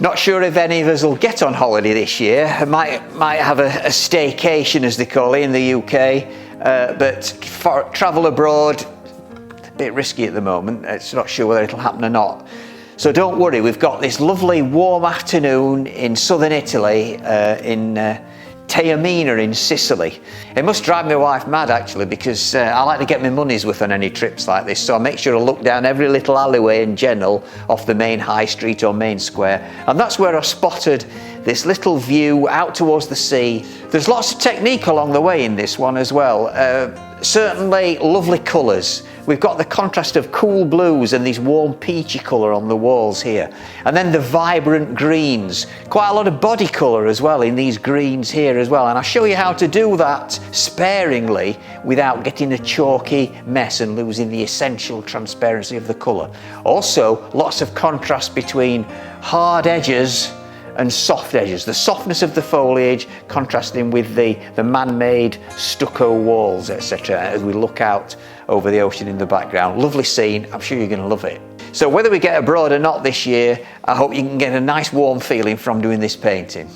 Not sure if any of us will get on holiday this year. I might have a staycation, as they call it in the UK, but for travel abroad, a bit risky at the moment. It's not sure whether it'll happen or not. So don't worry, we've got this lovely warm afternoon in southern Italy, in Taormina in Sicily. It must drive my wife mad actually, because I like to get my money's worth on any trips like this, so I make sure to look down every little alleyway and general off the main high street or main square, and that's where I spotted this little view out towards the sea. There's lots of technique along the way in this one as well. Certainly lovely colours. We've got the contrast of cool blues and these warm peachy colour on the walls here, and then the vibrant greens. Quite a lot of body colour as well in these greens here as well, and I'll show you how to do that sparingly without getting a chalky mess and losing the essential transparency of the colour. Also, lots of contrast between hard edges and soft edges, the softness of the foliage contrasting with the man-made stucco walls, etc., as we look out over the ocean in the background. Lovely scene, I'm sure you're going to love it. So whether we get abroad or not this year, I hope you can get a nice warm feeling from doing this painting.